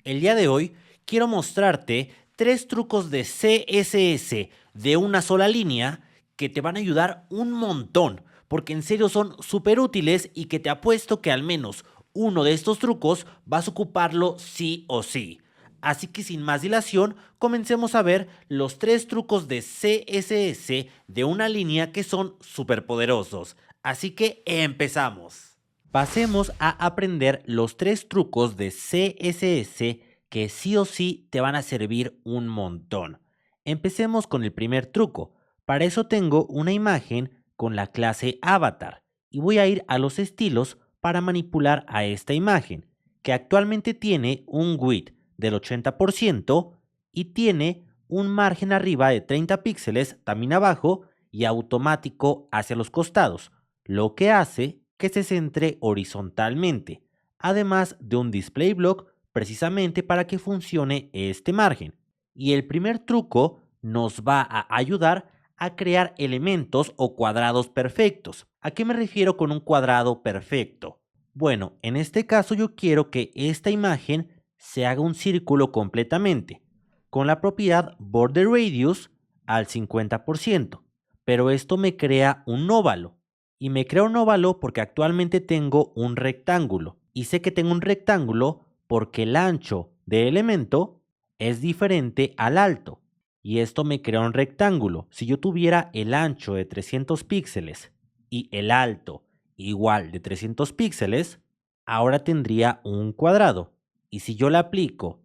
El día de hoy quiero mostrarte 3 trucos de CSS de una sola línea que te van a ayudar un montón, porque en serio son súper útiles y que te apuesto que al menos uno de estos trucos vas a ocuparlo sí o sí. Así que sin más dilación, comencemos a ver los 3 trucos de CSS de una línea que son súper poderosos. Así que empezamos. Pasemos a aprender los 3 trucos de CSS que sí o sí te van a servir un montón. Empecemos con el primer truco. Para eso tengo una imagen con la clase avatar y voy a ir a los estilos para manipular a esta imagen, que actualmente tiene un width del 80% y tiene un margen arriba de 30 píxeles, también abajo, y automático hacia los costados, lo que hace que se centre horizontalmente, además de un display block precisamente para que funcione este margen. Y el primer truco nos va a ayudar a crear elementos o cuadrados perfectos. ¿A qué me refiero con un cuadrado perfecto? Bueno, en este caso yo quiero que esta imagen se haga un círculo completamente, con la propiedad border radius al 50%, pero esto me crea un óvalo. Y me crea un óvalo porque actualmente tengo un rectángulo. Y sé que tengo un rectángulo porque el ancho del elemento es diferente al alto. Y esto me crea un rectángulo. Si yo tuviera el ancho de 300 píxeles y el alto igual de 300 píxeles, ahora tendría un cuadrado. Y si yo le aplico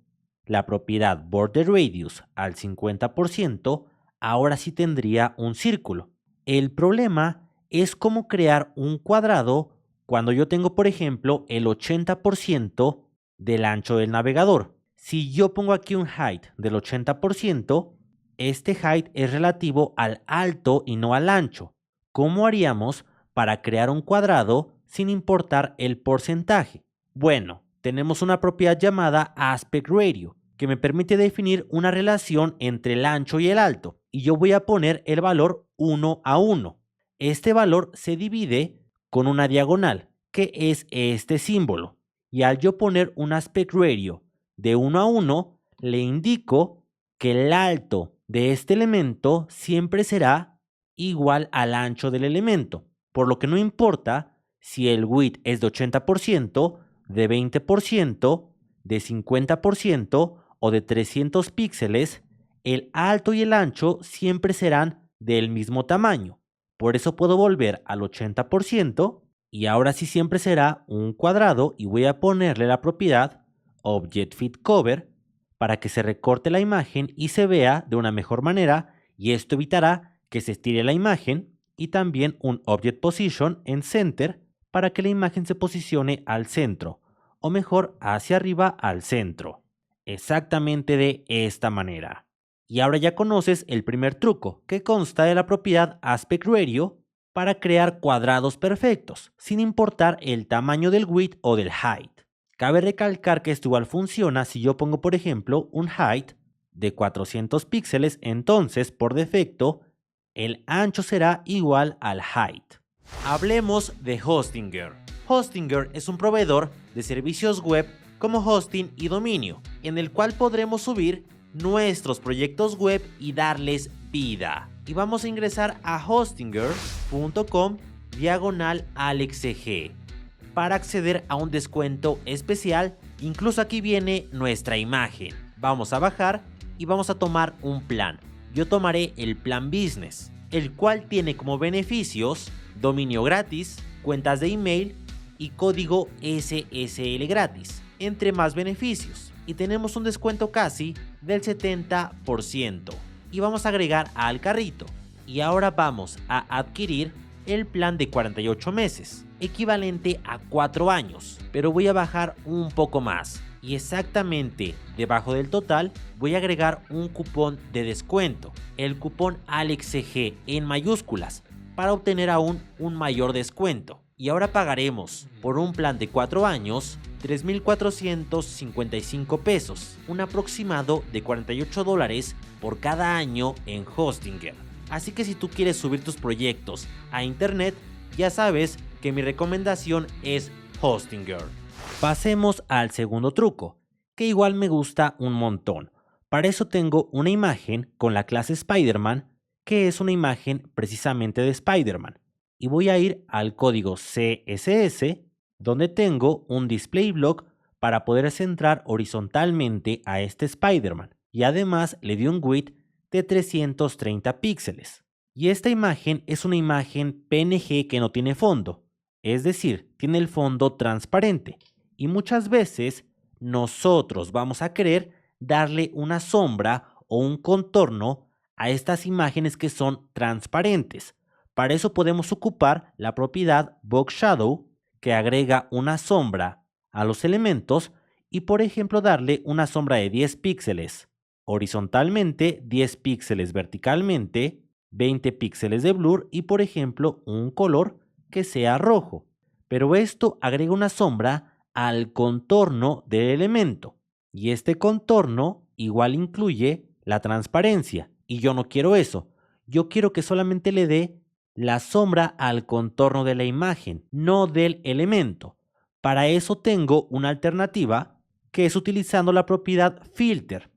la propiedad border radius al 50%, ahora sí tendría un círculo. El problema es cómo crear un cuadrado cuando yo tengo, por ejemplo, el 80% del ancho del navegador. Si yo pongo aquí un height del 80%, este height es relativo al alto y no al ancho. ¿Cómo haríamos para crear un cuadrado sin importar el porcentaje? Bueno, tenemos una propiedad llamada aspect ratio, que me permite definir una relación entre el ancho y el alto, y yo voy a poner el valor 1 a 1. Este valor se divide con una diagonal, que es este símbolo, y al yo poner un aspect ratio de 1 a 1, le indico que el alto de este elemento siempre será igual al ancho del elemento, por lo que no importa si el width es de 80%, de 20%, de 50% o de 300 píxeles, el alto y el ancho siempre serán del mismo tamaño. Por eso puedo volver al 80% y ahora sí siempre será un cuadrado y voy a ponerle la propiedad Object Fit Cover para que se recorte la imagen y se vea de una mejor manera, y esto evitará que se estire la imagen, y también un Object Position en Center para que la imagen se posicione al centro, o mejor hacia arriba al centro. Exactamente de esta manera. Y ahora ya conoces el primer truco, que consta de la propiedad aspect ratio para crear cuadrados perfectos, sin importar el tamaño del width o del height. Cabe recalcar que esto igual funciona si yo pongo, por ejemplo, un height de 400 píxeles, entonces por defecto el ancho será igual al height. Hablemos de Hostinger. Hostinger es un proveedor de servicios web como hosting y dominio, en el cual podremos subir nuestros proyectos web y darles vida. Y vamos a ingresar a hostinger.com/AlexCG para acceder a un descuento especial. Incluso aquí viene nuestra imagen. Vamos a bajar y vamos a tomar un plan. Yo tomaré el plan Business, el cual tiene como beneficios dominio gratis, cuentas de email y código SSL gratis, entre más beneficios. Y tenemos un descuento casi del 70%. Y vamos a agregar al carrito. Y ahora vamos a adquirir el plan de 48 meses, equivalente a 4 años, pero voy a bajar un poco más. Y exactamente debajo del total voy a agregar un cupón de descuento, el cupón AlexCG en mayúsculas, para obtener aún un mayor descuento. Y ahora pagaremos por un plan de 4 años 3,455 pesos, un aproximado de $48 por cada año en Hostinger. Así que si tú quieres subir tus proyectos a internet, ya sabes que mi recomendación es Hostinger. Pasemos al segundo truco, que igual me gusta un montón. Para eso tengo una imagen con la clase Spider-Man, que es una imagen precisamente de Spider-Man. Y voy a ir al código CSS, donde tengo un display block para poder centrar horizontalmente a este Spider-Man. Y además le di un width de 330 píxeles. Y esta imagen es una imagen PNG que no tiene fondo, es decir, tiene el fondo transparente. Y muchas veces nosotros vamos a querer darle una sombra o un contorno a estas imágenes que son transparentes. Para eso podemos ocupar la propiedad Box Shadow, que agrega una sombra a los elementos y, por ejemplo, darle una sombra de 10 píxeles horizontalmente, 10 píxeles verticalmente, 20 píxeles de blur y, por ejemplo, un color que sea rojo. Pero esto agrega una sombra al contorno del elemento y este contorno igual incluye la transparencia y yo no quiero eso. Yo quiero que solamente le dé la sombra al contorno de la imagen, no del elemento. Para eso tengo una alternativa que es utilizando la propiedad filter.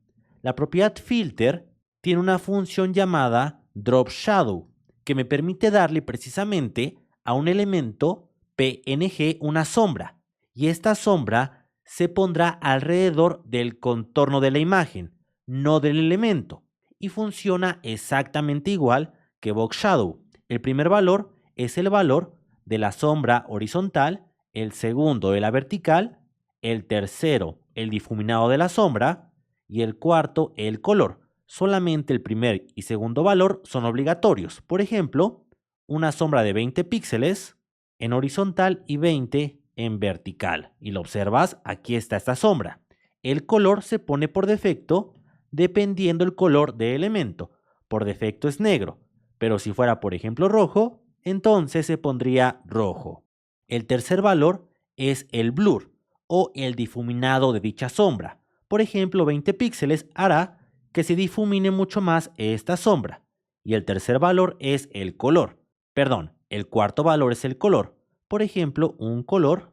La propiedad filter tiene una función llamada drop shadow que me permite darle precisamente a un elemento PNG una sombra y esta sombra se pondrá alrededor del contorno de la imagen, no del elemento, y funciona exactamente igual que Box Shadow. El primer valor es el valor de la sombra horizontal, el segundo de la vertical, el tercero el difuminado de la sombra y el cuarto el color. Solamente el primer y segundo valor son obligatorios. Por ejemplo, una sombra de 20 píxeles en horizontal y 20 en vertical. Y lo observas, aquí está esta sombra. El color se pone por defecto dependiendo el color del elemento. Por defecto es negro, pero si fuera por ejemplo rojo, entonces se pondría rojo. El tercer valor es el blur o el difuminado de dicha sombra. Por ejemplo, 20 píxeles hará que se difumine mucho más esta sombra. Y el tercer valor es el color. Perdón, el cuarto valor es el color. Por ejemplo, un color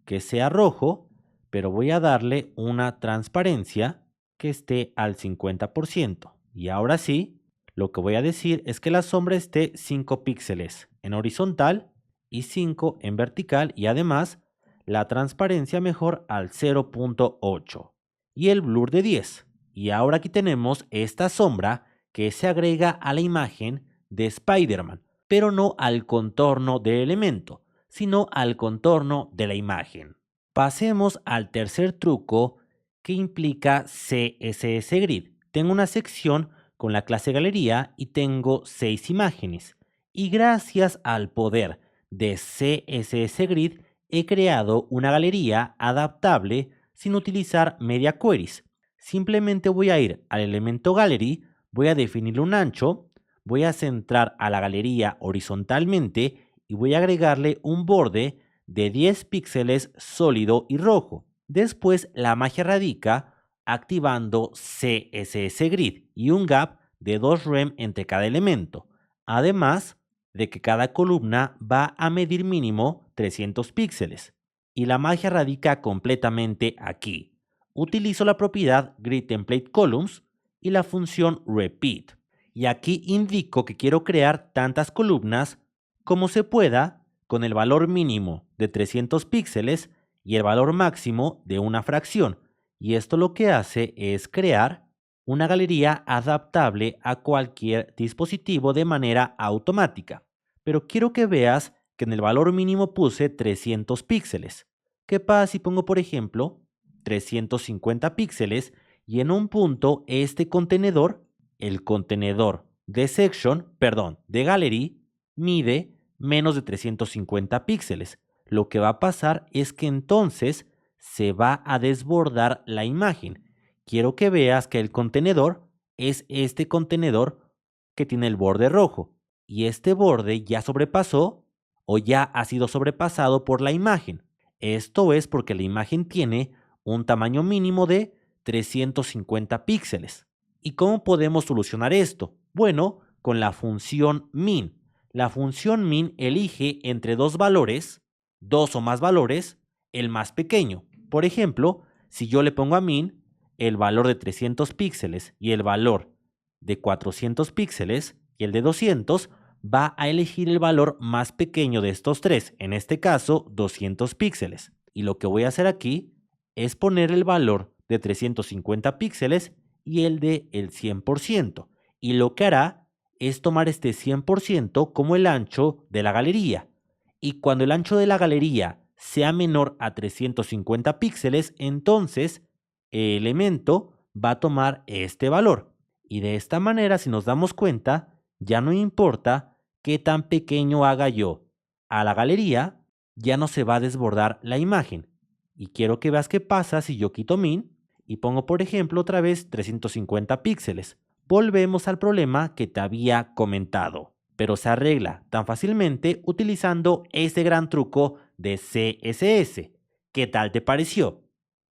que sea rojo, pero voy a darle una transparencia que esté al 50%. Y ahora sí, lo que voy a decir es que la sombra esté 5 píxeles en horizontal y 5 en vertical y además la transparencia mejor al 0.8 y el blur de 10. Y ahora aquí tenemos esta sombra que se agrega a la imagen de Spider-Man, pero no al contorno del elemento, sino al contorno de la imagen. Pasemos al tercer truco que implica CSS Grid. Tengo una sección con la clase galería y tengo 6 imágenes. Y gracias al poder de CSS Grid he creado una galería adaptable sin utilizar media queries. Simplemente voy a ir al elemento gallery, voy a definirle un ancho, voy a centrar a la galería horizontalmente y voy a agregarle un borde de 10 píxeles sólido y rojo. Después la magia radica activando CSS Grid y un gap de 2 rem entre cada elemento. Además de que cada columna va a medir mínimo 300 píxeles. Y la magia radica completamente aquí. Utilizo la propiedad GridTemplateColumns y la función repeat. Y aquí indico que quiero crear tantas columnas como se pueda con el valor mínimo de 300 píxeles y el valor máximo de una fracción. Y esto lo que hace es crear una galería adaptable a cualquier dispositivo de manera automática. Pero quiero que veas que en el valor mínimo puse 300 píxeles. ¿Qué pasa si pongo, por ejemplo, 350 píxeles y en un punto este contenedor, el contenedor de de gallery, mide menos de 350 píxeles? Lo que va a pasar es que entonces se va a desbordar la imagen. Quiero que veas que el contenedor es este contenedor que tiene el borde rojo y este borde ya sobrepasó o ya ha sido sobrepasado por la imagen. Esto es porque la imagen tiene un tamaño mínimo de 350 píxeles. ¿Y cómo podemos solucionar esto? Bueno, con la función min. La función min elige entre dos valores, dos o más valores, el más pequeño. Por ejemplo, Si yo le pongo a min el valor de 300 píxeles y el valor de 400 píxeles y el de 200, va a elegir el valor más pequeño de estos tres, en este caso 200 píxeles. Y lo que voy a hacer aquí es poner el valor de 350 píxeles y el de el 100%. Y lo que hará es tomar este 100% como el ancho de la galería. Y cuando el ancho de la galería sea menor a 350 píxeles, entonces el elemento va a tomar este valor. Y de esta manera, si nos damos cuenta, ya no importa qué tan pequeño haga yo a la galería, ya no se va a desbordar la imagen. Y quiero que veas qué pasa si yo quito min y pongo, por ejemplo, otra vez 350 píxeles. Volvemos al problema que te había comentado, pero se arregla tan fácilmente utilizando ese gran truco de CSS. ¿Qué tal te pareció?